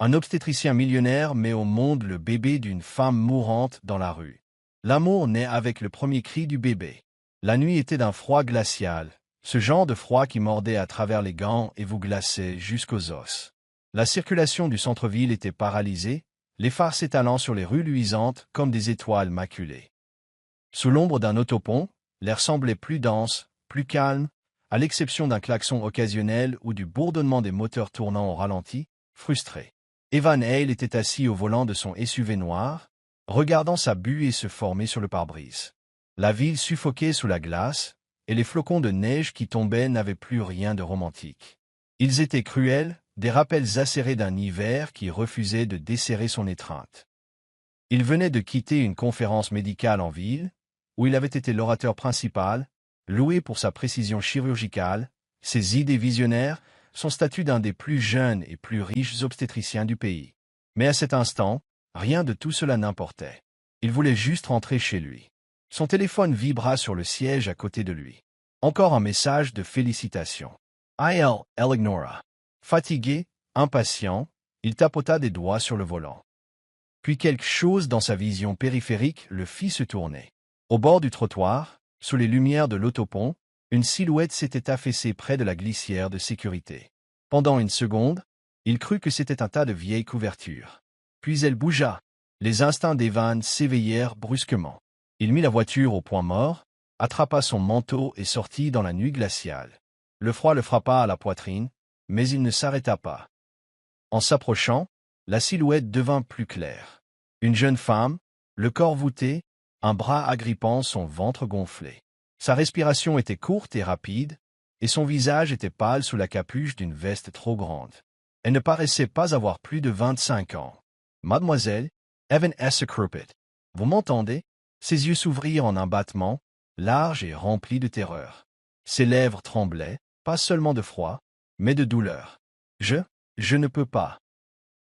Un obstétricien millionnaire met au monde le bébé d'une femme mourante dans la rue. L'amour naît avec le premier cri du bébé. La nuit était d'un froid glacial, ce genre de froid qui mordait à travers les gants et vous glaçait jusqu'aux os. La circulation du centre-ville était paralysée, les phares s'étalant sur les rues luisantes comme des étoiles maculées. Sous l'ombre d'un autopont, l'air semblait plus dense, plus calme, à l'exception d'un klaxon occasionnel ou du bourdonnement des moteurs tournant au ralenti, frustré. Evan Hale était assis au volant de son SUV noir, regardant sa buée se former sur le pare-brise. La ville suffoquait sous la glace, et les flocons de neige qui tombaient n'avaient plus rien de romantique. Ils étaient cruels, des rappels acérés d'un hiver qui refusait de desserrer son étreinte. Il venait de quitter une conférence médicale en ville, où il avait été l'orateur principal, loué pour sa précision chirurgicale, ses idées visionnaires, son statut d'un des plus jeunes et plus riches obstétriciens du pays. Mais à cet instant, rien de tout cela n'importait. Il voulait juste rentrer chez lui. Son téléphone vibra sur le siège à côté de lui. Encore un message de félicitations. Il ignora. Fatigué, impatient, il tapota des doigts sur le volant. Puis quelque chose dans sa vision périphérique le fit se tourner. Au bord du trottoir, sous les lumières de l'autopont, une silhouette s'était affaissée près de la glissière de sécurité. Pendant une seconde, il crut que c'était un tas de vieilles couvertures. Puis elle bougea. Les instincts d'Evan s'éveillèrent brusquement. Il mit la voiture au point mort, attrapa son manteau et sortit dans la nuit glaciale. Le froid le frappa à la poitrine, mais il ne s'arrêta pas. En s'approchant, la silhouette devint plus claire. Une jeune femme, le corps voûté, un bras agrippant son ventre gonflé. Sa respiration était courte et rapide, et son visage était pâle sous la capuche d'une veste trop grande. Elle ne paraissait pas avoir plus de 25 ans. « Mademoiselle, Evan S. Crumpet, vous m'entendez ?» Ses yeux s'ouvrirent en un battement, large et rempli de terreur. Ses lèvres tremblaient, pas seulement de froid, mais de douleur. « Je ne peux pas. »«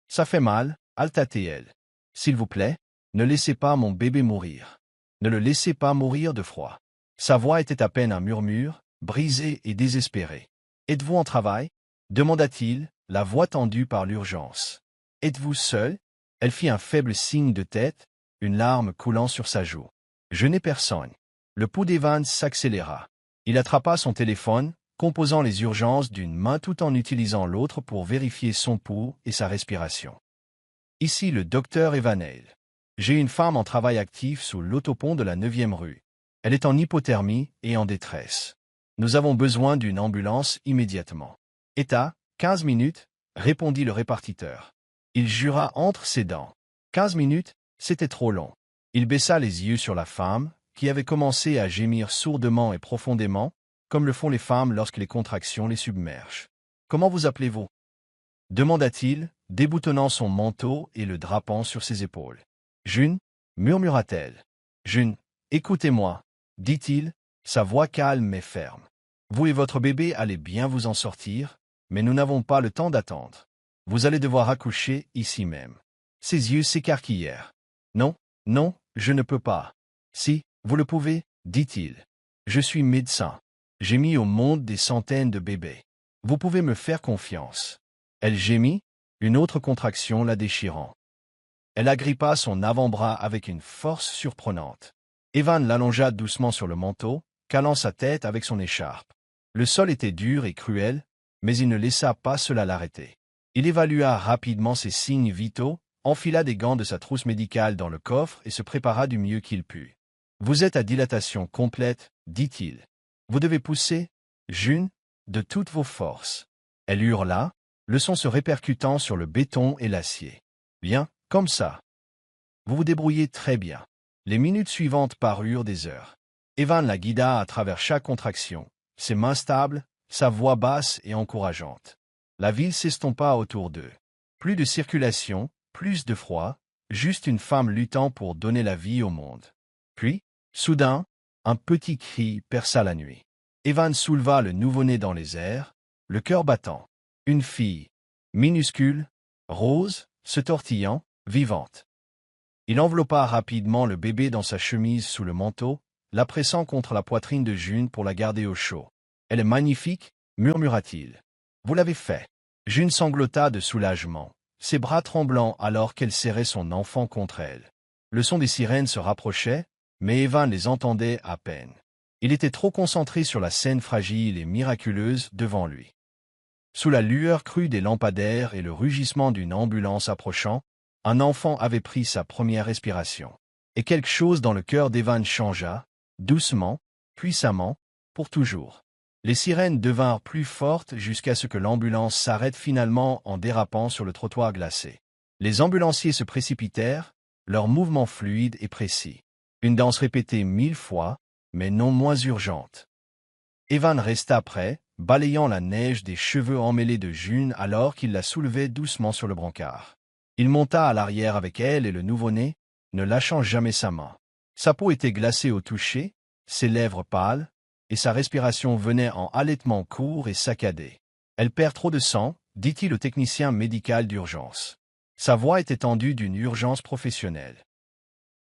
Ça fait mal, » halta-t-elle. « S'il vous plaît, ne laissez pas mon bébé mourir. Ne le laissez pas mourir de froid. » Sa voix était à peine un murmure, brisée et désespérée. « Êtes-vous en travail ?» demanda-t-il, la voix tendue par l'urgence. « Êtes-vous seul ?» Elle fit un faible signe de tête, une larme coulant sur sa joue. « Je n'ai personne. » Le pouls d'Evans s'accéléra. Il attrapa son téléphone, composant les urgences d'une main tout en utilisant l'autre pour vérifier son pouls et sa respiration. « Ici le docteur Evan Hale. J'ai une femme en travail actif sous l'autopont de la 9e rue. Elle est en hypothermie et en détresse. Nous avons besoin d'une ambulance immédiatement. »« État, 15 minutes, » répondit le répartiteur. Il jura entre ses dents. 15 minutes, c'était trop long. Il baissa les yeux sur la femme, qui avait commencé à gémir sourdement et profondément, comme le font les femmes lorsque les contractions les submergent. « Comment vous appelez-vous » demanda-t-il, déboutonnant son manteau et le drapant sur ses épaules. « June, » murmura-t-elle. « June, écoutez-moi, » dit-il, sa voix calme mais ferme. « Vous et votre bébé allez bien vous en sortir, mais nous n'avons pas le temps d'attendre. Vous allez devoir accoucher ici même. » Ses yeux s'écarquillèrent. « Non, non, je ne peux pas. »« Si, vous le pouvez, » dit-il. « Je suis médecin. J'ai mis au monde des centaines de bébés. Vous pouvez me faire confiance. » Elle gémit, une autre contraction la déchirant. Elle agrippa son avant-bras avec une force surprenante. Evan l'allongea doucement sur le manteau, calant sa tête avec son écharpe. Le sol était dur et cruel, mais il ne laissa pas cela l'arrêter. Il évalua rapidement ses signes vitaux, enfila des gants de sa trousse médicale dans le coffre et se prépara du mieux qu'il put. « Vous êtes à dilatation complète, » dit-il. « Vous devez pousser, June, de toutes vos forces. » Elle hurla, le son se répercutant sur le béton et l'acier. « Bien, comme ça. Vous vous débrouillez très bien. » Les minutes suivantes parurent des heures. Evan la guida à travers chaque contraction, ses mains stables, sa voix basse et encourageante. La ville s'estompa autour d'eux. Plus de circulation, plus de froid, juste une femme luttant pour donner la vie au monde. Puis, soudain, un petit cri perça la nuit. Evan souleva le nouveau-né dans les airs, le cœur battant. Une fille, minuscule, rose, se tortillant, vivante. Il enveloppa rapidement le bébé dans sa chemise sous le manteau, la pressant contre la poitrine de June pour la garder au chaud. « Elle est magnifique, » murmura-t-il. « Vous l'avez fait. » June sanglota de soulagement. ses bras tremblants alors qu'elle serrait son enfant contre elle. Le son des sirènes se rapprochait, mais Evan les entendait à peine. Il était trop concentré sur la scène fragile et miraculeuse devant lui. Sous la lueur crue des lampadaires et le rugissement d'une ambulance approchant, un enfant avait pris sa première respiration. Et quelque chose dans le cœur d'Evan changea, doucement, puissamment, pour toujours. Les sirènes devinrent plus fortes jusqu'à ce que l'ambulance s'arrête finalement en dérapant sur le trottoir glacé. Les ambulanciers se précipitèrent, leurs mouvements fluides et précis. Une danse répétée 1000 fois, mais non moins urgente. Evan resta prêt, balayant la neige des cheveux emmêlés de June alors qu'il la soulevait doucement sur le brancard. Il monta à l'arrière avec elle et le nouveau-né, ne lâchant jamais sa main. Sa peau était glacée au toucher, ses lèvres pâles, et sa respiration venait en halètements courts et saccadés. « Elle perd trop de sang », dit-il au technicien médical d'urgence. Sa voix était tendue d'une urgence professionnelle.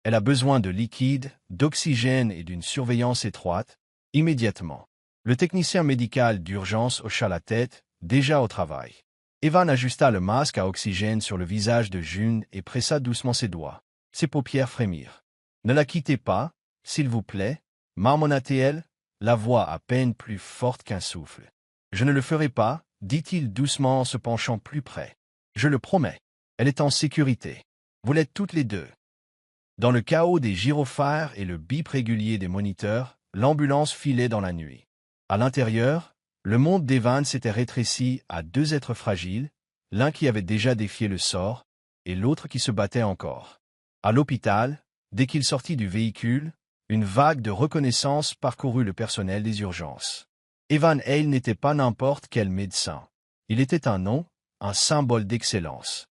Elle a besoin de liquide, d'oxygène et d'une surveillance étroite, immédiatement. Le technicien médical d'urgence hocha la tête, déjà au travail. Evan ajusta le masque à oxygène sur le visage de June et pressa doucement ses doigts. Ses paupières frémirent. « Ne la quittez pas, s'il vous plaît, » marmonna-t-elle, la voix à peine plus forte qu'un souffle. « Je ne le ferai pas, » dit-il doucement en se penchant plus près. « Je le promets. Elle est en sécurité. Vous l'êtes toutes les deux. » Dans le chaos des gyrophares et le bip régulier des moniteurs, l'ambulance filait dans la nuit. À l'intérieur, le monde d'Evan s'était rétréci à deux êtres fragiles, l'un qui avait déjà défié le sort, et l'autre qui se battait encore. À l'hôpital, dès qu'il sortit du véhicule, une vague de reconnaissance parcourut le personnel des urgences. Evan Hale n'était pas n'importe quel médecin. Il était un nom, un symbole d'excellence.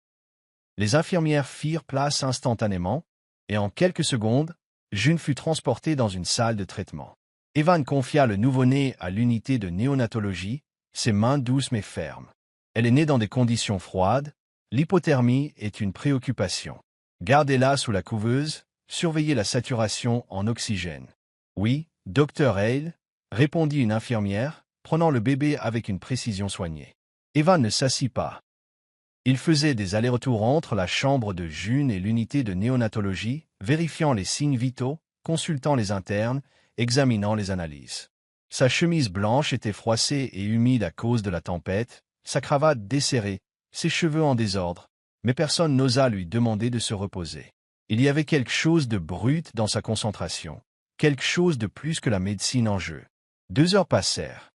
Les infirmières firent place instantanément, et en quelques secondes, June fut transportée dans une salle de traitement. Evan confia le nouveau-né à l'unité de néonatologie, ses mains douces mais fermes. Elle est née dans des conditions froides, l'hypothermie est une préoccupation. Gardez-la sous la couveuse, surveillez la saturation en oxygène. Oui, docteur Hale, répondit une infirmière, prenant le bébé avec une précision soignée. Evan ne s'assit pas. Il faisait des allers-retours entre la chambre de June et l'unité de néonatologie, vérifiant les signes vitaux, consultant les internes, examinant les analyses. Sa chemise blanche était froissée et humide à cause de la tempête, sa cravate desserrée, ses cheveux en désordre, mais personne n'osa lui demander de se reposer. Il y avait quelque chose de brut dans sa concentration, quelque chose de plus que la médecine en jeu. 2 heures passèrent.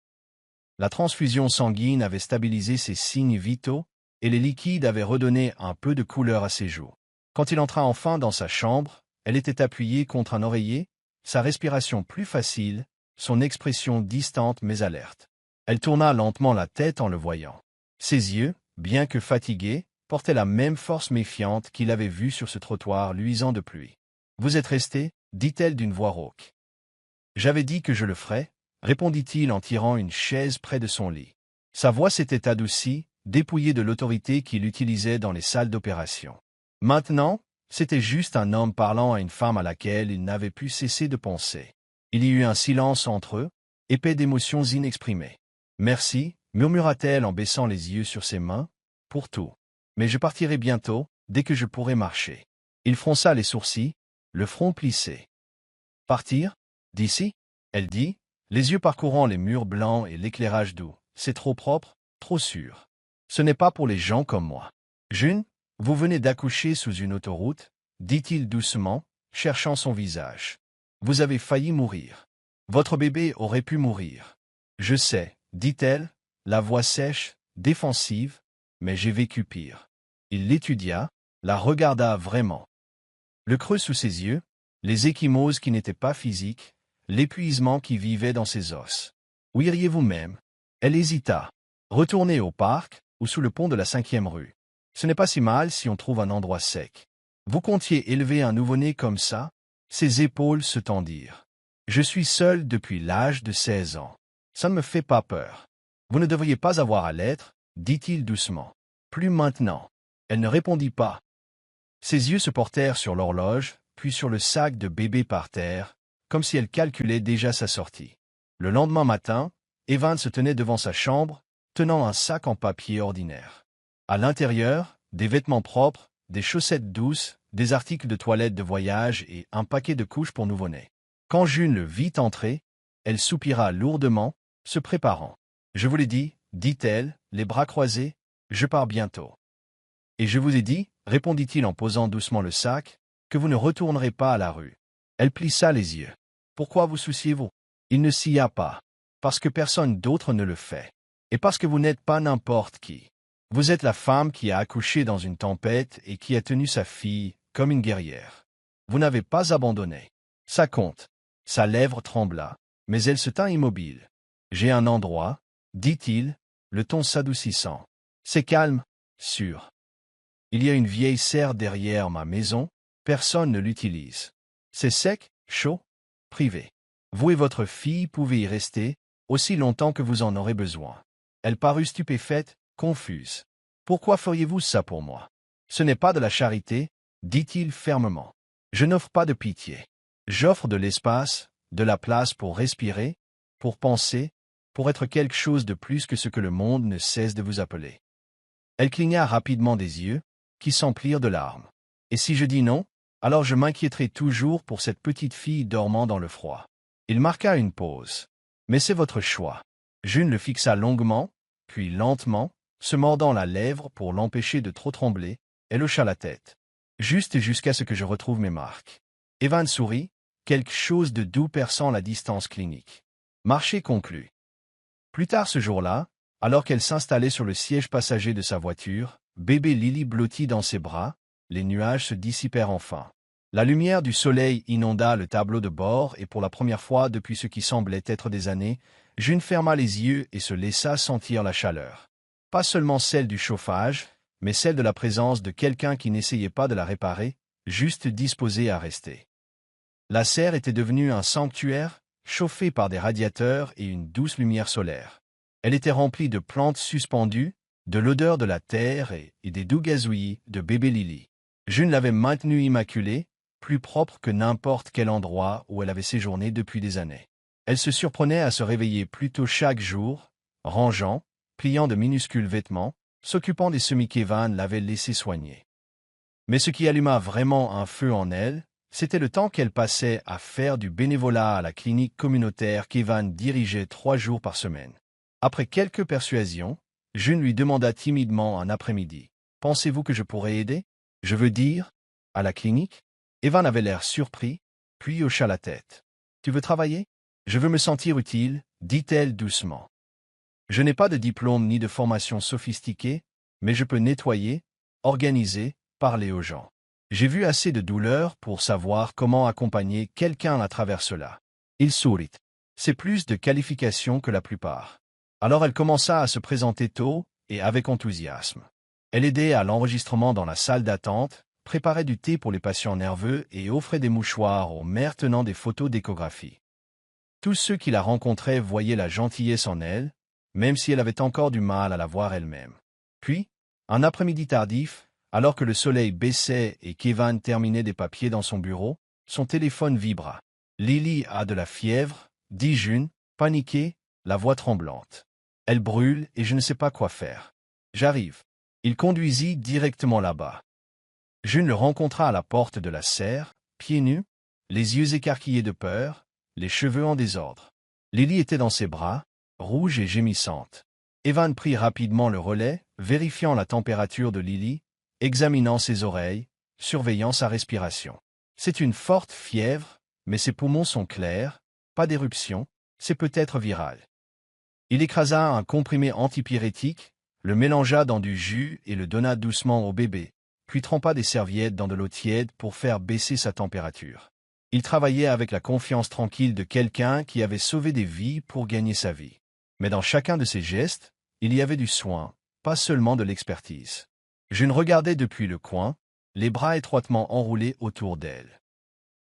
La transfusion sanguine avait stabilisé ses signes vitaux, et les liquides avaient redonné un peu de couleur à ses joues. Quand il entra enfin dans sa chambre, elle était appuyée contre un oreiller, sa respiration plus facile, son expression distante mais alerte. Elle tourna lentement la tête en le voyant. Ses yeux, bien que fatigués, portaient la même force méfiante qu'il avait vue sur ce trottoir luisant de pluie. « Vous êtes resté » dit-elle d'une voix rauque. « J'avais dit que je le ferais » répondit-il en tirant une chaise près de son lit. Sa voix s'était adoucie, dépouillée de l'autorité qu'il utilisait dans les salles d'opération. Maintenant, c'était juste un homme parlant à une femme à laquelle il n'avait pu cesser de penser. Il y eut un silence entre eux, épais d'émotions inexprimées. « Merci » murmura-t-elle en baissant les yeux sur ses mains, « pour tout. Mais je partirai bientôt, dès que je pourrai marcher. » Il fronça les sourcils, le front plissé. « Partir? D'ici » elle dit, les yeux parcourant les murs blancs et l'éclairage doux. « C'est trop propre, trop sûr. Ce n'est pas pour les gens comme moi. »« June, vous venez d'accoucher sous une autoroute, » dit-il doucement, cherchant son visage. « Vous avez failli mourir. Votre bébé aurait pu mourir. »« Je sais, » dit-elle, la voix sèche, défensive, « mais j'ai vécu pire. » Il l'étudia, la regarda vraiment. Le creux sous ses yeux, les ecchymoses qui n'étaient pas physiques, l'épuisement qui vivait dans ses os. « Où iriez-vous même ?» Elle hésita. « Retourner au parc, ou sous le pont de la 5e rue. Ce n'est pas si mal si on trouve un endroit sec. Vous comptiez élever un nouveau-né comme ça ?» Ses épaules se tendirent. « Je suis seul depuis l'âge de 16 ans. Ça ne me fait pas peur. Vous ne devriez pas avoir à l'être, » dit-il doucement. « Plus maintenant. » Elle ne répondit pas. Ses yeux se portèrent sur l'horloge, puis sur le sac de bébé par terre, comme si elle calculait déjà sa sortie. Le lendemain matin, Evan se tenait devant sa chambre, tenant un sac en papier ordinaire. À l'intérieur, des vêtements propres, des chaussettes douces, des articles de toilette de voyage et un paquet de couches pour nouveau-né. Quand June le vit entrer, elle soupira lourdement, se préparant. « Je vous l'ai dit, dit-elle, les bras croisés, je pars bientôt. »« Et je vous ai dit, répondit-il en posant doucement le sac, que vous ne retournerez pas à la rue. » Elle plissa les yeux. « Pourquoi vous souciez-vous? Il ne s'y a pas. Parce que personne d'autre ne le fait. Et parce que vous n'êtes pas n'importe qui. Vous êtes la femme qui a accouché dans une tempête et qui a tenu sa fille comme une guerrière. Vous n'avez pas abandonné. Ça compte. » Sa lèvre trembla, mais elle se tint immobile. « J'ai un endroit, dit-il, le ton s'adoucissant. C'est calme, sûr. Il y a une vieille serre derrière ma maison, personne ne l'utilise. C'est sec, chaud, privé. Vous et votre fille pouvez y rester aussi longtemps que vous en aurez besoin. » Elle parut stupéfaite, confuse. « Pourquoi feriez-vous ça pour moi? Ce n'est pas de la charité, dit-il fermement. Je n'offre pas de pitié. J'offre de l'espace, de la place pour respirer, pour penser, pour être quelque chose de plus que ce que le monde ne cesse de vous appeler. » Elle cligna rapidement des yeux, qui s'emplirent de larmes. « Et si je dis non, alors je m'inquiéterai toujours pour cette petite fille dormant dans le froid. » Il marqua une pause. « Mais c'est votre choix. » June le fixa longuement, puis lentement, se mordant la lèvre pour l'empêcher de trop trembler, elle hocha la tête. « Juste jusqu'à ce que je retrouve mes marques. » Evan sourit, quelque chose de doux perçant la distance clinique. Marché conclu. Plus tard ce jour-là, alors qu'elle s'installait sur le siège passager de sa voiture, bébé Lily blottit dans ses bras, les nuages se dissipèrent enfin. La lumière du soleil inonda le tableau de bord et pour la première fois depuis ce qui semblait être des années, June ferma les yeux et se laissa sentir la chaleur. Pas seulement celle du chauffage, mais celle de la présence de quelqu'un qui n'essayait pas de la réparer, juste disposé à rester. La serre était devenue un sanctuaire, chauffé par des radiateurs et une douce lumière solaire. Elle était remplie de plantes suspendues, de l'odeur de la terre et des doux gazouillis de bébé Lily. June l'avait maintenue immaculée, plus propre que n'importe quel endroit où elle avait séjourné depuis des années. Elle se surprenait à se réveiller plus tôt chaque jour, rangeant, pliant de minuscules vêtements, s'occupant des semis qu'Evan l'avait laissé soigner. Mais ce qui alluma vraiment un feu en elle, c'était le temps qu'elle passait à faire du bénévolat à la clinique communautaire qu'Evan dirigeait 3 jours par semaine. Après quelques persuasions, June lui demanda timidement un après-midi. « Pensez-vous que je pourrais aider? Je veux dire, à la clinique ?» Evan avait l'air surpris, puis hocha la tête. « Tu veux travailler? Je veux me sentir utile, » dit-elle doucement. « Je n'ai pas de diplôme ni de formation sophistiquée, mais je peux nettoyer, organiser, parler aux gens. J'ai vu assez de douleur pour savoir comment accompagner quelqu'un à travers cela. » Il sourit. C'est plus de qualifications que la plupart. Alors elle commença à se présenter tôt et avec enthousiasme. Elle aidait à l'enregistrement dans la salle d'attente, préparait du thé pour les patients nerveux et offrait des mouchoirs aux mères tenant des photos d'échographie. Tous ceux qui la rencontraient voyaient la gentillesse en elle, même si elle avait encore du mal à la voir elle-même. Puis, un après-midi tardif, alors que le soleil baissait et qu'Evan terminait des papiers dans son bureau, son téléphone vibra. « Lily a de la fièvre, » dit June, paniquée, la voix tremblante. « Elle brûle et je ne sais pas quoi faire. J'arrive. » Il conduisit directement là-bas. June le rencontra à la porte de la serre, pieds nus, les yeux écarquillés de peur, les cheveux en désordre. Lily était dans ses bras, rouge et gémissante. Evan prit rapidement le relais, vérifiant la température de Lily, examinant ses oreilles, surveillant sa respiration. C'est une forte fièvre, mais ses poumons sont clairs, pas d'éruption, c'est peut-être viral. Il écrasa un comprimé antipyrétique, le mélangea dans du jus et le donna doucement au bébé, puis trempa des serviettes dans de l'eau tiède pour faire baisser sa température. Il travaillait avec la confiance tranquille de quelqu'un qui avait sauvé des vies pour gagner sa vie. Mais dans chacun de ses gestes, il y avait du soin, pas seulement de l'expertise. June regardais depuis le coin, les bras étroitement enroulés autour d'elle.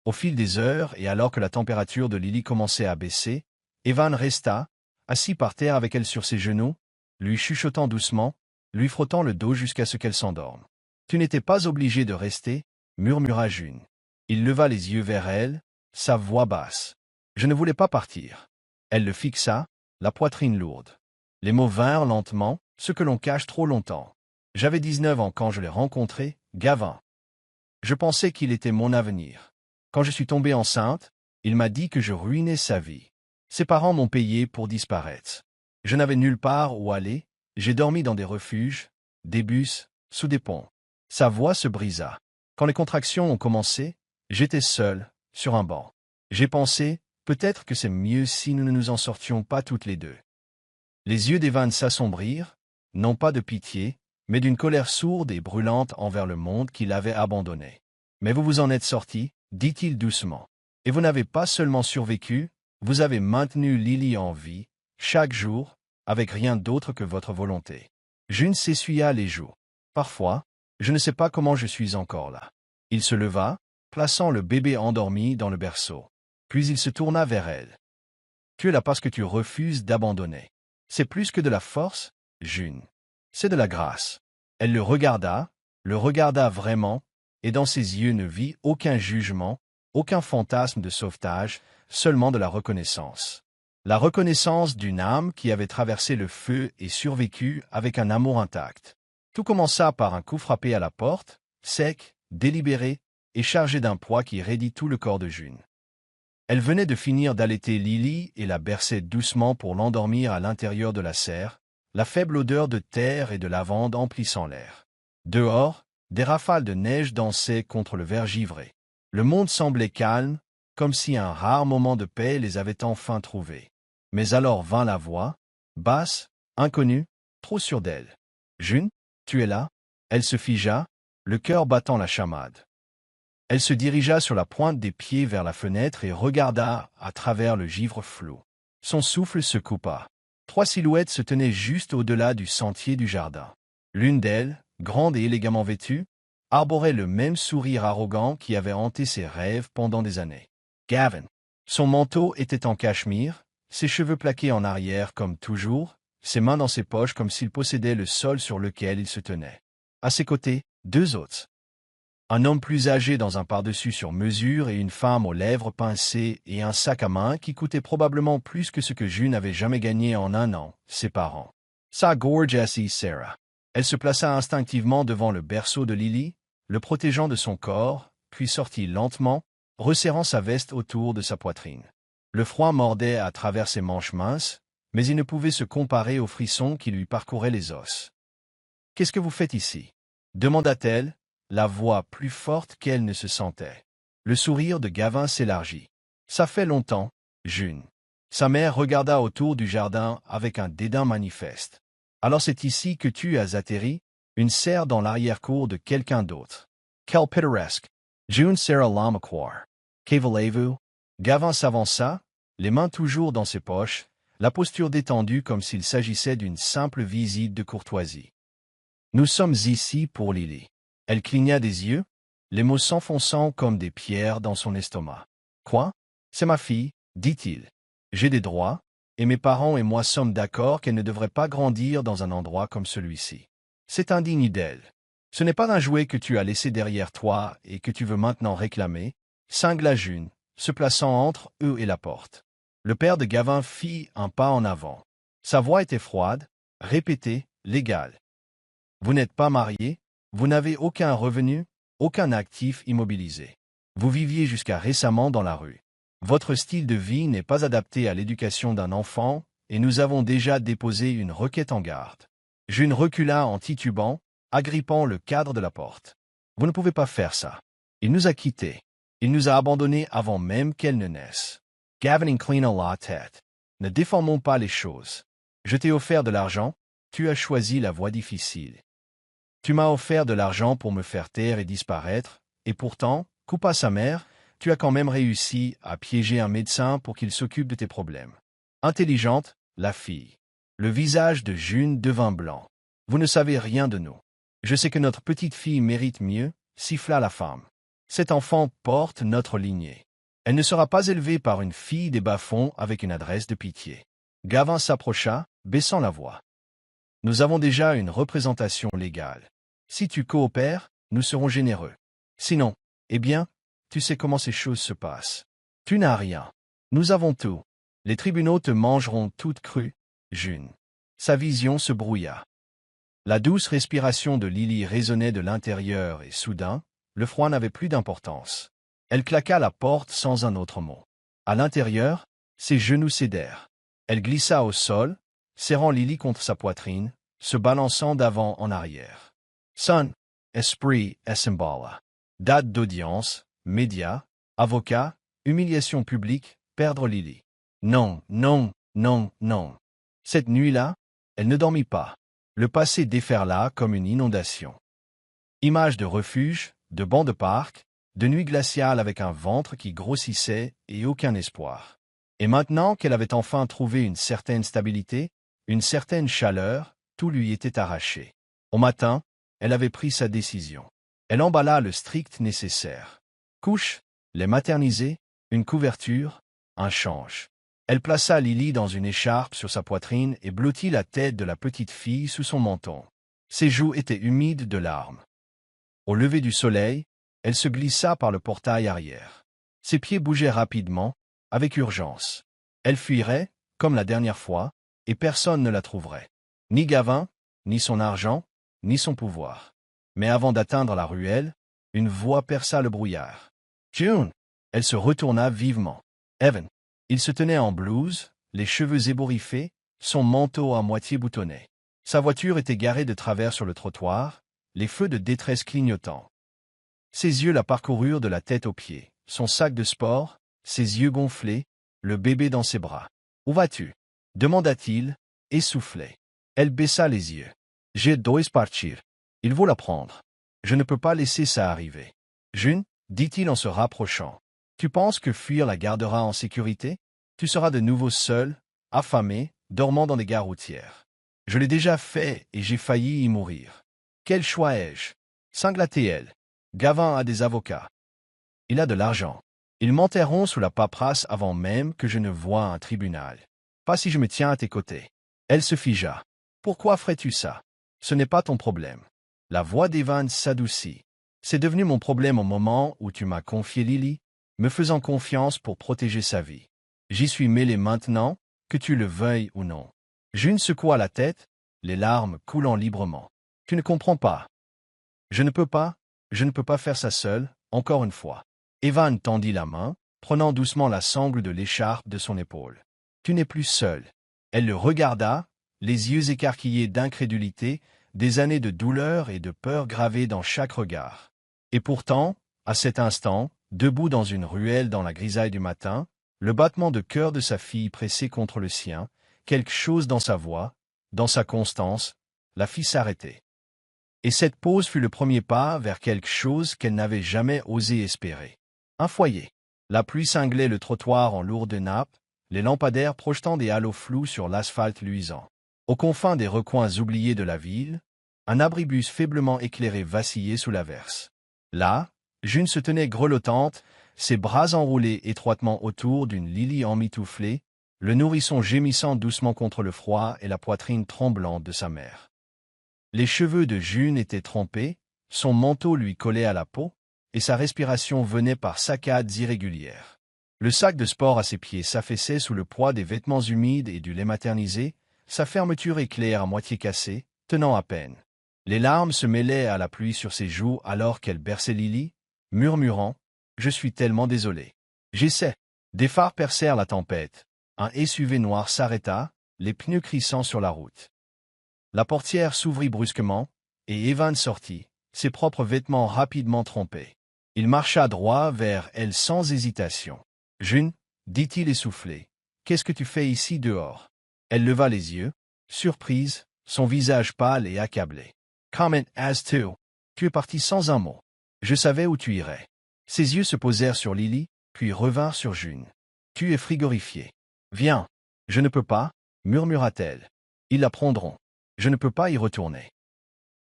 Au fil des heures et alors que la température de Lily commençait à baisser, Evan resta, assis par terre avec elle sur ses genoux, lui chuchotant doucement, lui frottant le dos jusqu'à ce qu'elle s'endorme. « Tu n'étais pas obligé de rester, » murmura June. Il leva les yeux vers elle, sa voix basse. « Je ne voulais pas partir. » Elle le fixa, la poitrine lourde. Les mots vinrent lentement, ce que l'on cache trop longtemps. J'avais 19 ans quand je l'ai rencontré, Gavin. Je pensais qu'il était mon avenir. Quand je suis tombée enceinte, il m'a dit que je ruinais sa vie. Ses parents m'ont payé pour disparaître. Je n'avais nulle part où aller, j'ai dormi dans des refuges, des bus, sous des ponts. Sa voix se brisa. Quand les contractions ont commencé, j'étais seul, sur un banc. J'ai pensé, peut-être que c'est mieux si nous ne nous en sortions pas toutes les deux. Les yeux d'Evan s'assombrirent, non pas de pitié, mais d'une colère sourde et brûlante envers le monde qui l'avait abandonné. Mais vous vous en êtes sorti, dit-il doucement. Et vous n'avez pas seulement survécu, vous avez maintenu Lily en vie, chaque jour, avec rien d'autre que votre volonté. June s'essuya les joues. Parfois, je ne sais pas comment je suis encore là. Il se leva, plaçant le bébé endormi dans le berceau. Puis il se tourna vers elle. Tu es là parce que tu refuses d'abandonner. C'est plus que de la force, June. C'est de la grâce. Elle le regarda vraiment, et dans ses yeux ne vit aucun jugement, aucun fantasme de sauvetage, seulement de la reconnaissance. La reconnaissance d'une âme qui avait traversé le feu et survécu avec un amour intact. Tout commença par un coup frappé à la porte, sec, délibéré, et chargé d'un poids qui raidit tout le corps de June. Elle venait de finir d'allaiter Lily et la berçait doucement pour l'endormir à l'intérieur de la serre, la faible odeur de terre et de lavande emplissant l'air. Dehors, des rafales de neige dansaient contre le verre givré. Le monde semblait calme, comme si un rare moment de paix les avait enfin trouvés. Mais alors vint la voix, basse, inconnue, trop sûre d'elle. « June, tu es là ?» Elle se figea, le cœur battant la chamade. Elle se dirigea sur la pointe des pieds vers la fenêtre et regarda à travers le givre flou. Son souffle se coupa. 3 silhouettes se tenaient juste au-delà du sentier du jardin. L'une d'elles, grande et élégamment vêtue, arborait le même sourire arrogant qui avait hanté ses rêves pendant des années. Gavin. Son manteau était en cachemire, ses cheveux plaqués en arrière comme toujours, ses mains dans ses poches comme s'il possédait le sol sur lequel il se tenait. À ses côtés, 2 autres. Un homme plus âgé dans un pardessus sur mesure et une femme aux lèvres pincées et un sac à main qui coûtait probablement plus que ce que June n'avait jamais gagné en un an, ses parents. Sa gorgeous Sarah. Elle se plaça instinctivement devant le berceau de Lily, le protégeant de son corps, puis sortit lentement, resserrant sa veste autour de sa poitrine. Le froid mordait à travers ses manches minces, mais il ne pouvait se comparer aux frissons qui lui parcouraient les os. « Qu'est-ce que vous faites ici ?» demanda-t-elle, la voix plus forte qu'elle ne se sentait. Le sourire de Gavin s'élargit. « Ça fait longtemps, June. » Sa mère regarda autour du jardin avec un dédain manifeste. « Alors c'est ici que tu as atterri, une serre dans l'arrière-cour de quelqu'un d'autre. Quel pittoresque. June serra la mâchoire. Que voulez-vous ?» Gavin s'avança, les mains toujours dans ses poches, la posture détendue comme s'il s'agissait d'une simple visite de courtoisie. « Nous sommes ici pour Lily. » Elle cligna des yeux, les mots s'enfonçant comme des pierres dans son estomac. « Quoi? C'est ma fille, dit-il. J'ai des droits, et mes parents et moi sommes d'accord qu'elle ne devrait pas grandir dans un endroit comme celui-ci. C'est indigne d'elle. Ce n'est pas un jouet que tu as laissé derrière toi et que tu veux maintenant réclamer, » cingla June, se plaçant entre eux et la porte. Le père de Gavin fit un pas en avant. Sa voix était froide, répétée, légale. « Vous n'êtes pas marié, vous n'avez aucun revenu, aucun actif immobilisé. Vous viviez jusqu'à récemment dans la rue. Votre style de vie n'est pas adapté à l'éducation d'un enfant, et nous avons déjà déposé une requête en garde. » June recula en titubant, agrippant le cadre de la porte. « Vous ne pouvez pas faire ça. Il nous a quittés. Il nous a abandonnés avant même qu'elle ne naisse. » Gavin inclina la tête. « Ne déformons pas les choses. Je t'ai offert de l'argent, tu as choisi la voie difficile. Tu m'as offert de l'argent pour me faire taire et disparaître, et pourtant, coupa sa mère, tu as quand même réussi à piéger un médecin pour qu'il s'occupe de tes problèmes. Intelligente, la fille. » Le visage de June devint blanc. « Vous ne savez rien de nous. Je sais que notre petite fille mérite mieux, » siffla la femme. « Cet enfant porte notre lignée. Elle ne sera pas élevée par une fille des bas-fonds avec une adresse de pitié. » Gavin s'approcha, baissant la voix. « Nous avons déjà une représentation légale. Si tu coopères, nous serons généreux. Sinon, eh bien, tu sais comment ces choses se passent. Tu n'as rien. Nous avons tout. Les tribunaux te mangeront toute crue, June. » Sa vision se brouilla. La douce respiration de Lily résonnait de l'intérieur et soudain, le froid n'avait plus d'importance. Elle claqua la porte sans un autre mot. À l'intérieur, ses genoux cédèrent. Elle glissa au sol, serrant Lily contre sa poitrine, se balançant d'avant en arrière. Son, esprit, Essembala. Date d'audience, médias, avocat, humiliation publique, perdre Lily. Non, non, non, non. Cette nuit-là, elle ne dormit pas. Le passé déferla comme une inondation. Images de refuge, de bancs de parc, de nuits glaciales avec un ventre qui grossissait et aucun espoir. Et maintenant qu'elle avait enfin trouvé une certaine stabilité, une certaine chaleur, tout lui était arraché. Au matin, elle avait pris sa décision. Elle emballa le strict nécessaire. Couche, les maternisés, une couverture, un change. Elle plaça Lily dans une écharpe sur sa poitrine et blottit la tête de la petite fille sous son menton. Ses joues étaient humides de larmes. Au lever du soleil, elle se glissa par le portail arrière. Ses pieds bougeaient rapidement, avec urgence. Elle fuirait, comme la dernière fois, et personne ne la trouverait. Ni Gavin, ni son argent, ni son pouvoir. Mais avant d'atteindre la ruelle, une voix perça le brouillard. « June !» Elle se retourna vivement. Evan. Il se tenait en blouse, les cheveux ébouriffés, son manteau à moitié boutonné. Sa voiture était garée de travers sur le trottoir, les feux de détresse clignotant. Ses yeux la parcoururent de la tête aux pieds, son sac de sport, ses yeux gonflés, le bébé dans ses bras. « Où vas-tu » demanda-t-il, essoufflé. Elle baissa les yeux. « Je dois partir. Il faut la prendre. Je ne peux pas laisser ça arriver. » « June, dit-il en se rapprochant. Tu penses que fuir la gardera en sécurité? Tu seras de nouveau seul, affamé, dormant dans des gares routières. Je l'ai déjà fait et j'ai failli y mourir. Quel choix ai-je? Sanglatait-elle. Gavin a des avocats. Il a de l'argent. Ils m'enterreront sous la paperasse avant même que je ne voie un tribunal. Pas si je me tiens à tes côtés. Elle se figea. Pourquoi ferais-tu ça? Ce n'est pas ton problème. La voix d'Evan s'adoucit. C'est devenu mon problème au moment où tu m'as confié Lily, me faisant confiance pour protéger sa vie. J'y suis mêlé maintenant, que tu le veuilles ou non. June secoua la tête, les larmes coulant librement. Tu ne comprends pas. Je ne peux pas faire ça seul, encore une fois. Evan tendit la main, prenant doucement la sangle de l'écharpe de son épaule. Tu n'es plus seul. Elle le regarda, les yeux écarquillés d'incrédulité, des années de douleur et de peur gravées dans chaque regard. Et pourtant, à cet instant, debout dans une ruelle dans la grisaille du matin, le battement de cœur de sa fille pressé contre le sien, quelque chose dans sa voix, dans sa constance, la fit s'arrêter. Et cette pause fut le premier pas vers quelque chose qu'elle n'avait jamais osé espérer. Un foyer. La pluie cinglait le trottoir en lourde nappe, les lampadaires projetant des halos flous sur l'asphalte luisant. Aux confins des recoins oubliés de la ville, un abribus faiblement éclairé vacillait sous l'averse. Là, June se tenait grelottante, ses bras enroulés étroitement autour d'une Lily emmitouflée, le nourrisson gémissant doucement contre le froid et la poitrine tremblante de sa mère. Les cheveux de June étaient trempés, son manteau lui collait à la peau, et sa respiration venait par saccades irrégulières. Le sac de sport à ses pieds s'affaissait sous le poids des vêtements humides et du lait maternisé, sa fermeture éclair à moitié cassée, tenant à peine. Les larmes se mêlaient à la pluie sur ses joues alors qu'elle berçait Lily, murmurant « Je suis tellement désolé. » J'essaie. Des phares percèrent la tempête. Un SUV noir s'arrêta, les pneus crissant sur la route. La portière s'ouvrit brusquement, et Evan sortit, ses propres vêtements rapidement trempés. Il marcha droit vers elle sans hésitation. « June, dit-il essoufflé, qu'est-ce que tu fais ici dehors ?» Elle leva les yeux, surprise, son visage pâle et accablé. « Comment as to? Tu es parti sans un mot. Je savais où tu irais. » Ses yeux se posèrent sur Lily, puis revinrent sur June. « Tu es frigorifié. Viens. »« Je ne peux pas, » murmura-t-elle. « Ils la prendront. Je ne peux pas y retourner.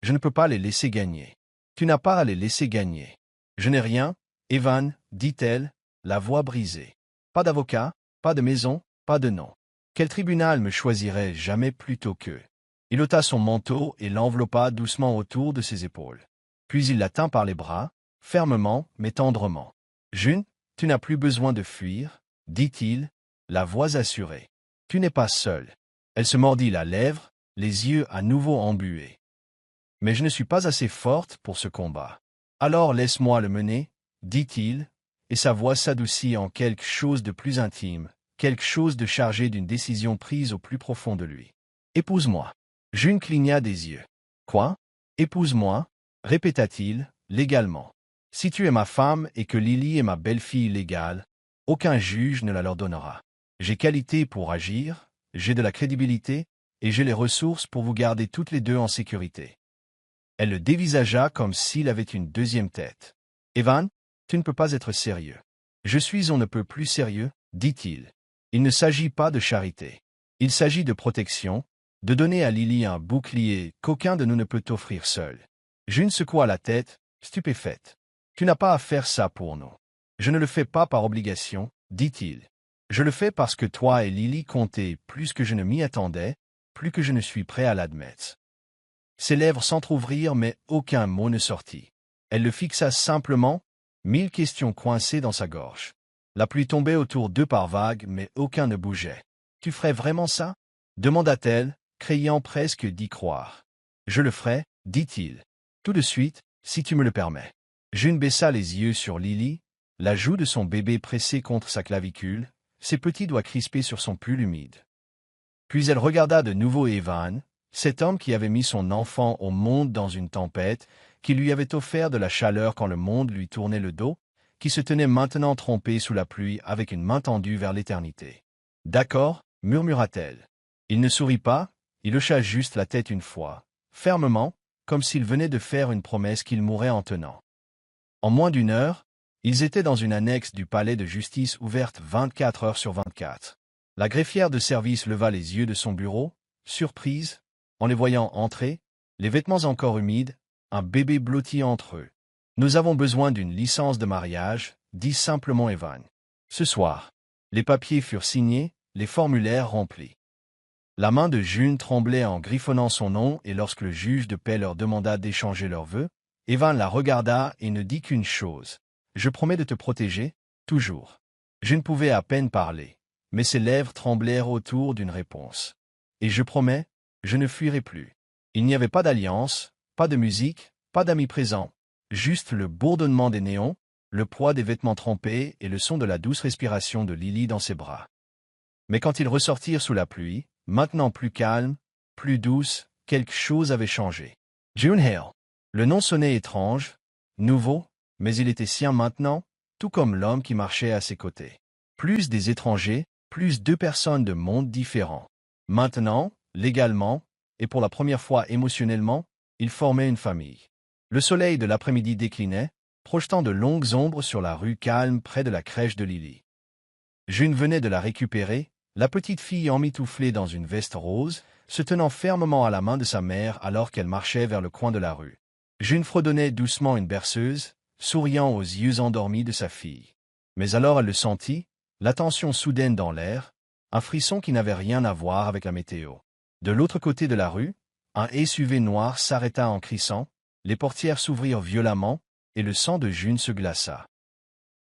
Je ne peux pas les laisser gagner. »« Tu n'as pas à les laisser gagner. »« Je n'ai rien, Evan, dit-elle, la voix brisée. Pas d'avocat, pas de maison, pas de nom. Quel tribunal me choisirait jamais plutôt qu'eux? » Il ôta son manteau et l'enveloppa doucement autour de ses épaules. Puis il la tint par les bras, fermement mais tendrement. « June, tu n'as plus besoin de fuir, » dit-il, la voix assurée. « Tu n'es pas seule. » Elle se mordit la lèvre, les yeux à nouveau embués. Mais je ne suis pas assez forte pour ce combat. Alors laisse-moi le mener, dit-il, et sa voix s'adoucit en quelque chose de plus intime, quelque chose de chargé d'une décision prise au plus profond de lui. Épouse-moi. June cligna des yeux. Quoi? Épouse-moi, répéta-t-il, légalement. Si tu es ma femme et que Lily est ma belle-fille légale, aucun juge ne la leur donnera. J'ai qualité pour agir, j'ai de la crédibilité, et j'ai les ressources pour vous garder toutes les deux en sécurité. Elle le dévisagea comme s'il avait une deuxième tête. Evan, tu ne peux pas être sérieux. Je suis on ne peut plus sérieux, dit-il. Il ne s'agit pas de charité. Il s'agit de protection, de donner à Lily un bouclier qu'aucun de nous ne peut offrir seul. June secoua la tête, stupéfaite. Tu n'as pas à faire ça pour nous. Je ne le fais pas par obligation, dit-il. Je le fais parce que toi et Lily comptez plus que je ne m'y attendais, plus que je ne suis prêt à l'admettre. Ses lèvres s'entr'ouvrirent mais aucun mot ne sortit. Elle le fixa simplement, 1000 questions coincées dans sa gorge. La pluie tombait autour d'eux par vagues mais aucun ne bougeait. « Tu ferais vraiment ça » demanda-t-elle, craignant presque d'y croire. « Je le ferai, » dit-il. « Tout de suite, si tu me le permets. » June baissa les yeux sur Lily, la joue de son bébé pressée contre sa clavicule, ses petits doigts crispés sur son pull humide. Puis elle regarda de nouveau Evan, cet homme qui avait mis son enfant au monde dans une tempête, qui lui avait offert de la chaleur quand le monde lui tournait le dos, qui se tenait maintenant trompé sous la pluie avec une main tendue vers l'éternité. « D'accord, » murmura-t-elle. Il ne sourit pas, il hocha juste la tête une fois, fermement, comme s'il venait de faire une promesse qu'il mourrait en tenant. En moins d'une heure, ils étaient dans une annexe du palais de justice ouverte 24 heures sur 24. La greffière de service leva les yeux de son bureau, surprise, en les voyant entrer, les vêtements encore humides, un bébé blotti entre eux. « Nous avons besoin d'une licence de mariage, » dit simplement Evan. Ce soir, les papiers furent signés, les formulaires remplis. La main de June tremblait en griffonnant son nom et lorsque le juge de paix leur demanda d'échanger leurs vœux, Evan la regarda et ne dit qu'une chose. « Je promets de te protéger, toujours. » June pouvait à peine parler, mais ses lèvres tremblèrent autour d'une réponse. « Et je promets, je ne fuirai plus. » Il n'y avait pas d'alliance, pas de musique, pas d'amis présents, juste le bourdonnement des néons, le poids des vêtements trempés et le son de la douce respiration de Lily dans ses bras. Mais quand ils ressortirent sous la pluie, maintenant plus calme, plus douce, quelque chose avait changé. June Hale. Le nom sonnait étrange, nouveau, mais il était sien maintenant, tout comme l'homme qui marchait à ses côtés. Plus des étrangers, plus deux personnes de mondes différents. Maintenant, légalement, et pour la première fois émotionnellement, ils formaient une famille. Le soleil de l'après-midi déclinait, projetant de longues ombres sur la rue calme près de la crèche de Lily. June venait de la récupérer, la petite fille emmitouflée dans une veste rose, se tenant fermement à la main de sa mère alors qu'elle marchait vers le coin de la rue. June fredonnait doucement une berceuse, souriant aux yeux endormis de sa fille. Mais alors elle le sentit, la tension soudaine dans l'air, un frisson qui n'avait rien à voir avec la météo. De l'autre côté de la rue, un SUV noir s'arrêta en crissant, les portières s'ouvrirent violemment, et le sang de June se glaça.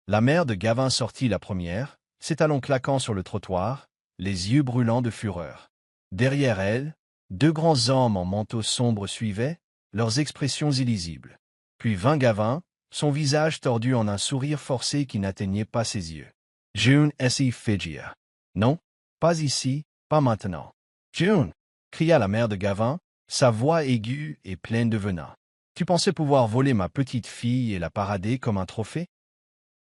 La mère de Gavin sortit la première, ses talons claquant sur le trottoir, les yeux brûlants de fureur. Derrière elle, deux grands hommes en manteau sombre suivaient, leurs expressions illisibles. Puis vint Gavin, son visage tordu en un sourire forcé qui n'atteignait pas ses yeux. « June S.I. Figia. »« Non, pas ici, pas maintenant. »« June !» cria la mère de Gavin, sa voix aiguë et pleine de venin. « Tu pensais pouvoir voler ma petite fille et la parader comme un trophée ?»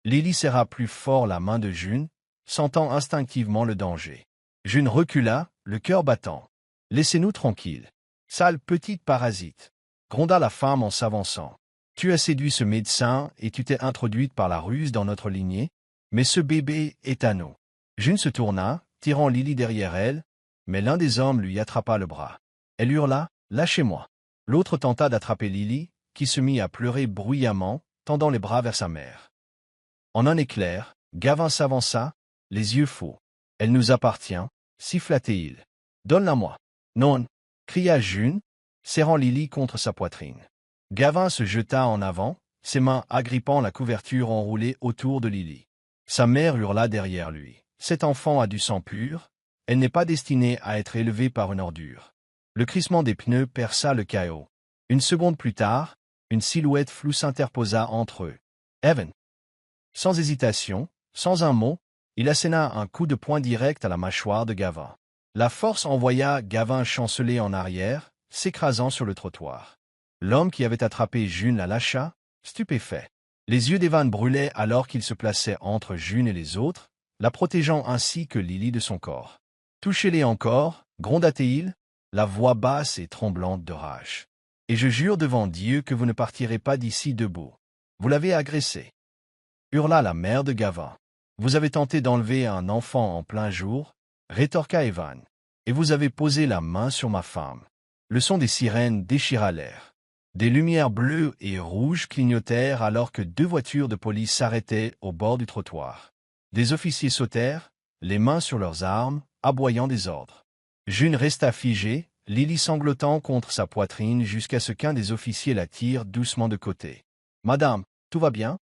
Lily serra plus fort la main de June, sentant instinctivement le danger. June recula, le cœur battant. « Laissez-nous tranquilles. Sale petite parasite !» gronda la femme en s'avançant. « Tu as séduit ce médecin et tu t'es introduite par la ruse dans notre lignée, mais ce bébé est à nous. » June se tourna, tirant Lily derrière elle, mais l'un des hommes lui attrapa le bras. Elle hurla « Lâchez-moi !» L'autre tenta d'attraper Lily, qui se mit à pleurer bruyamment, tendant les bras vers sa mère. En un éclair, Gavin s'avança, les yeux fous. « Elle nous appartient, » siffla-t-il. « Donne-la-moi. »« Non !» cria June, serrant Lily contre sa poitrine. Gavin se jeta en avant, ses mains agrippant la couverture enroulée autour de Lily. Sa mère hurla derrière lui. « Cet enfant a du sang pur, elle n'est pas destinée à être élevée par une ordure. » Le crissement des pneus perça le chaos. Une seconde plus tard, une silhouette floue s'interposa entre eux. Evan. Sans hésitation, sans un mot, il asséna un coup de poing direct à la mâchoire de Gavin. La force envoya Gavin chanceler en arrière, s'écrasant sur le trottoir. L'homme qui avait attrapé June la lâcha, stupéfait. Les yeux d'Evan brûlaient alors qu'il se plaçait entre June et les autres, la protégeant ainsi que Lily de son corps. « Touchez-les encore, gronda-t-il, la voix basse et tremblante de rage. Et je jure devant Dieu que vous ne partirez pas d'ici debout. Vous l'avez agressé. » Hurla la mère de Gavin. « Vous avez tenté d'enlever un enfant en plein jour, » rétorqua Evan. « Et vous avez posé la main sur ma femme. » Le son des sirènes déchira l'air. Des lumières bleues et rouges clignotèrent alors que 2 voitures de police s'arrêtaient au bord du trottoir. Des officiers sautèrent, les mains sur leurs armes, aboyant des ordres. June resta figée, Lily sanglotant contre sa poitrine jusqu'à ce qu'un des officiers la tire doucement de côté. « Madame, tout va bien?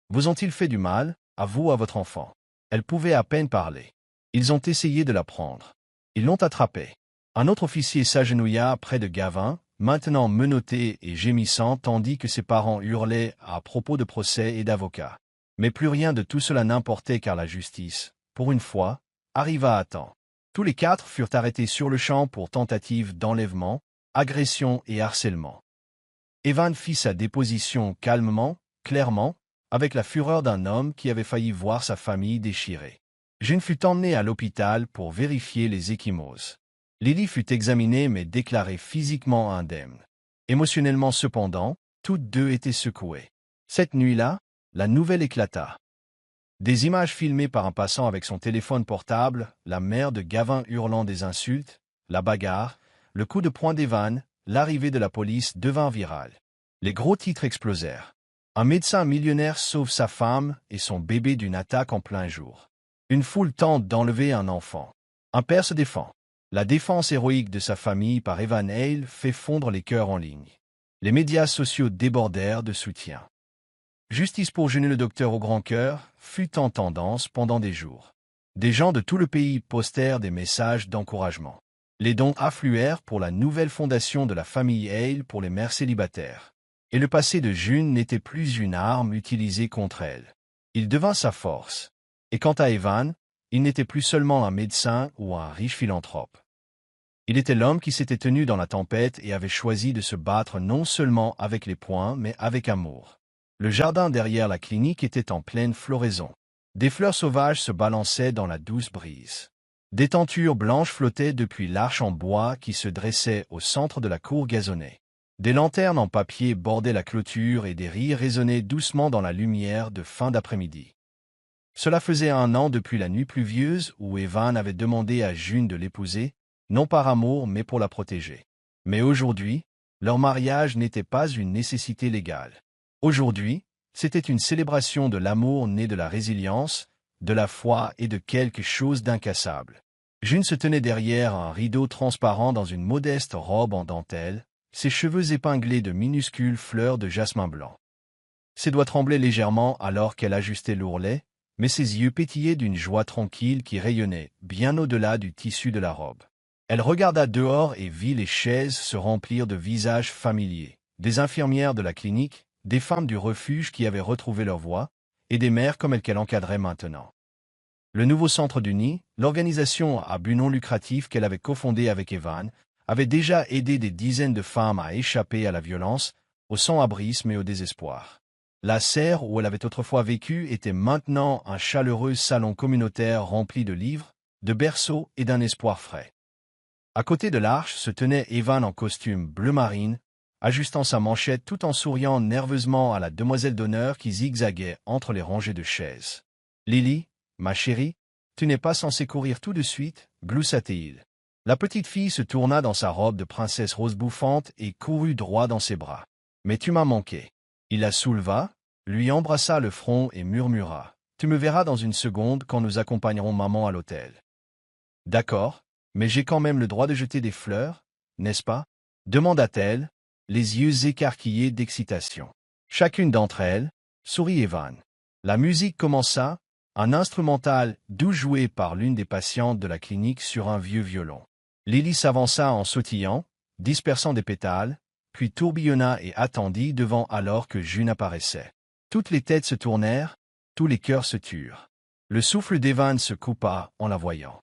Vous ont-ils fait du mal, à vous ou à votre enfant ?» Elle pouvait à peine parler. Ils ont essayé de la prendre. Ils l'ont attrapée. Un autre officier s'agenouilla près de Gavin, maintenant menotté et gémissant tandis que ses parents hurlaient à propos de procès et d'avocats. Mais plus rien de tout cela n'importait car la justice, pour une fois, arriva à temps. Tous les 4 furent arrêtés sur le champ pour tentative d'enlèvement, agression et harcèlement. Evan fit sa déposition calmement, clairement, avec la fureur d'un homme qui avait failli voir sa famille déchirée. June fut emmenée à l'hôpital pour vérifier les ecchymoses. Lily fut examinée mais déclarée physiquement indemne. Émotionnellement cependant, toutes 2 étaient secouées. Cette nuit-là, la nouvelle éclata. Des images filmées par un passant avec son téléphone portable, la mère de Gavin hurlant des insultes, la bagarre, le coup de poing d'Evan, l'arrivée de la police devinrent virales. Les gros titres explosèrent. Un médecin millionnaire sauve sa femme et son bébé d'une attaque en plein jour. Une foule tente d'enlever un enfant. Un père se défend. La défense héroïque de sa famille par Evan Hale fait fondre les cœurs en ligne. Les médias sociaux débordèrent de soutien. Justice pour June le docteur au grand cœur fut en tendance pendant des jours. Des gens de tout le pays postèrent des messages d'encouragement. Les dons affluèrent pour la nouvelle fondation de la famille Hale pour les mères célibataires. Et le passé de June n'était plus une arme utilisée contre elle. Il devint sa force. Et quant à Evan, il n'était plus seulement un médecin ou un riche philanthrope. Il était l'homme qui s'était tenu dans la tempête et avait choisi de se battre non seulement avec les poings mais avec amour. Le jardin derrière la clinique était en pleine floraison. Des fleurs sauvages se balançaient dans la douce brise. Des tentures blanches flottaient depuis l'arche en bois qui se dressait au centre de la cour gazonnée. Des lanternes en papier bordaient la clôture et des rires résonnaient doucement dans la lumière de fin d'après-midi. Cela faisait 1 an depuis la nuit pluvieuse où Evan avait demandé à June de l'épouser, non par amour mais pour la protéger. Mais aujourd'hui, leur mariage n'était pas une nécessité légale. Aujourd'hui, c'était une célébration de l'amour né de la résilience, de la foi et de quelque chose d'incassable. June se tenait derrière un rideau transparent dans une modeste robe en dentelle, ses cheveux épinglés de minuscules fleurs de jasmin blanc. Ses doigts tremblaient légèrement alors qu'elle ajustait l'ourlet, mais ses yeux pétillaient d'une joie tranquille qui rayonnait bien au-delà du tissu de la robe. Elle regarda dehors et vit les chaises se remplir de visages familiers, des infirmières de la clinique, des femmes du refuge qui avaient retrouvé leur voix, et des mères comme elle qu'elle encadrait maintenant. Le nouveau centre du nid, l'organisation à but non lucratif qu'elle avait cofondée avec Evan, avait déjà aidé des dizaines de femmes à échapper à la violence, au sans-abrisme et au désespoir. La serre où elle avait autrefois vécu était maintenant un chaleureux salon communautaire rempli de livres, de berceaux et d'un espoir frais. À côté de l'arche se tenait Evan en costume bleu marine, ajustant sa manchette tout en souriant nerveusement à la demoiselle d'honneur qui zigzaguait entre les rangées de chaises. « Lily, ma chérie, tu n'es pas censée courir tout de suite, gloussa-t-il. La petite fille se tourna dans sa robe de princesse rose bouffante et courut droit dans ses bras. « Mais tu m'as manqué. » Il la souleva, lui embrassa le front et murmura. « Tu me verras dans une seconde quand nous accompagnerons maman à l'hôtel. »« D'accord, mais j'ai quand même le droit de jeter des fleurs, n'est-ce pas ?» demanda-t-elle, les yeux écarquillés d'excitation. Chacune d'entre elles, sourit Evan. La musique commença, un instrumental doux joué par l'une des patientes de la clinique sur un vieux violon. Lily s'avança en sautillant, dispersant des pétales, puis tourbillonna et attendit devant alors que June apparaissait. Toutes les têtes se tournèrent, tous les cœurs se turent. Le souffle d'Evan se coupa en la voyant.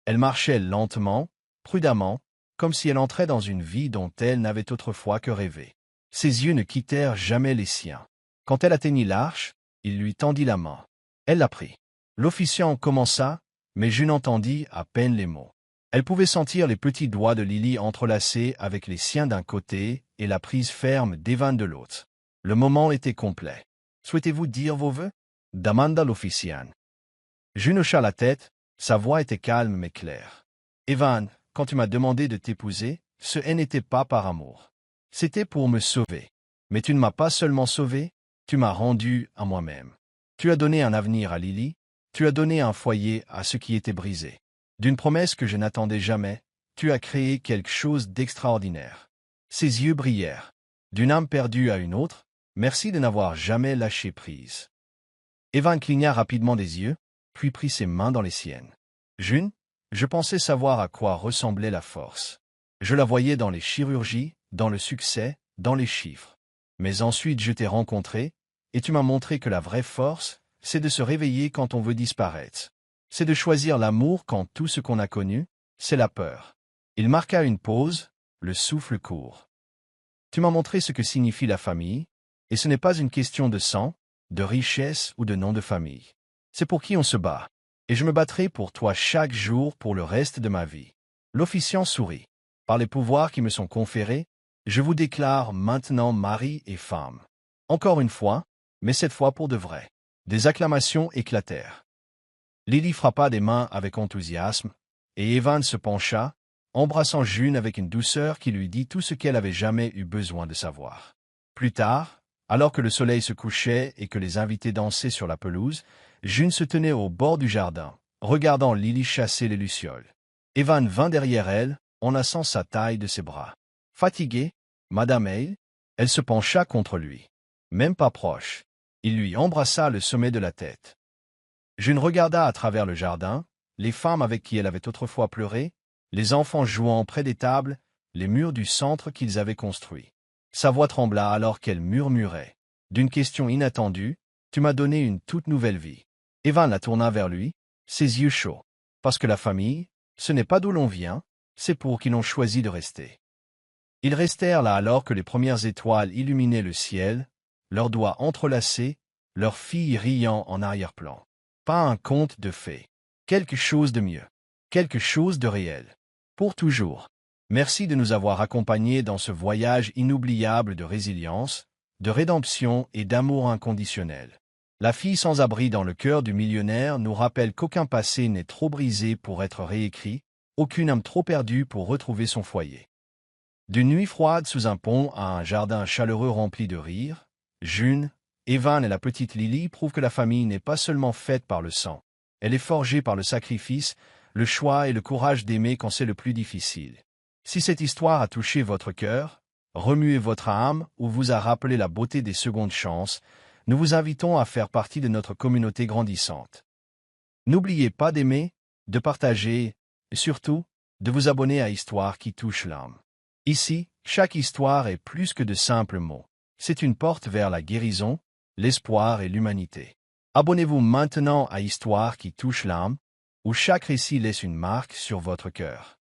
Elle marchait lentement, prudemment, comme si elle entrait dans une vie dont elle n'avait autrefois que rêvé. Ses yeux ne quittèrent jamais les siens. Quand elle atteignit l'arche, il lui tendit la main. Elle la prit. L'officiant commença, mais June entendit à peine les mots. Elle pouvait sentir les petits doigts de Lily entrelacés avec les siens d'un côté et la prise ferme d'Evan de l'autre. Le moment était complet. « Souhaitez-vous dire vos vœux » demanda l'officiant. June hocha la tête, sa voix était calme mais claire. « Evan, quand tu m'as demandé de t'épouser, ce n'était pas par amour. C'était pour me sauver. Mais tu ne m'as pas seulement sauvé, tu m'as rendu à moi-même. Tu as donné un avenir à Lily, tu as donné un foyer à ce qui était brisé. D'une promesse que je n'attendais jamais, tu as créé quelque chose d'extraordinaire. » Ses yeux brillèrent. D'une âme perdue à une autre, merci de n'avoir jamais lâché prise. Evan cligna rapidement des yeux, puis prit ses mains dans les siennes. June, je pensais savoir à quoi ressemblait la force. Je la voyais dans les chirurgies, dans le succès, dans les chiffres. Mais ensuite je t'ai rencontré, et tu m'as montré que la vraie force, c'est de se réveiller quand on veut disparaître. C'est de choisir l'amour quand tout ce qu'on a connu, c'est la peur. Il marqua une pause, le souffle court. Tu m'as montré ce que signifie la famille, et ce n'est pas une question de sang, de richesse ou de nom de famille. C'est pour qui on se bat, et je me battrai pour toi chaque jour pour le reste de ma vie. L'officiant sourit. Par les pouvoirs qui me sont conférés, je vous déclare maintenant mari et femme. Encore une fois, mais cette fois pour de vrai. Des acclamations éclatèrent. Lily frappa des mains avec enthousiasme, et Evan se pencha, embrassant June avec une douceur qui lui dit tout ce qu'elle avait jamais eu besoin de savoir. Plus tard, alors que le soleil se couchait et que les invités dansaient sur la pelouse, June se tenait au bord du jardin, regardant Lily chasser les lucioles. Evan vint derrière elle, enlaçant sa taille de ses bras. Fatiguée, Madame Hale, elle se pencha contre lui. Même pas proche. Il lui embrassa le sommet de la tête. June regarda à travers le jardin, les femmes avec qui elle avait autrefois pleuré, les enfants jouant près des tables, les murs du centre qu'ils avaient construits. Sa voix trembla alors qu'elle murmurait. D'une question inattendue, tu m'as donné une toute nouvelle vie. Evan la tourna vers lui, ses yeux chauds. Parce que la famille, ce n'est pas d'où l'on vient, c'est pour qui l'on choisit de rester. Ils restèrent là alors que les premières étoiles illuminaient le ciel, leurs doigts entrelacés, leurs filles riant en arrière-plan. Pas un conte de fées. Quelque chose de mieux. Quelque chose de réel. Pour toujours. Merci de nous avoir accompagnés dans ce voyage inoubliable de résilience, de rédemption et d'amour inconditionnel. La fille sans abri dans le cœur du millionnaire nous rappelle qu'aucun passé n'est trop brisé pour être réécrit, aucune âme trop perdue pour retrouver son foyer. D'une nuit froide sous un pont à un jardin chaleureux rempli de rires, June, Evan et la petite Lily prouvent que la famille n'est pas seulement faite par le sang. Elle est forgée par le sacrifice, le choix et le courage d'aimer quand c'est le plus difficile. Si cette histoire a touché votre cœur, remué votre âme ou vous a rappelé la beauté des secondes chances, nous vous invitons à faire partie de notre communauté grandissante. N'oubliez pas d'aimer, de partager, et surtout, de vous abonner à Histoire qui touche l'âme. Ici, chaque histoire est plus que de simples mots. C'est une porte vers la guérison, l'espoir et l'humanité. Abonnez-vous maintenant à Histoire qui touche l'âme, où chaque récit laisse une marque sur votre cœur.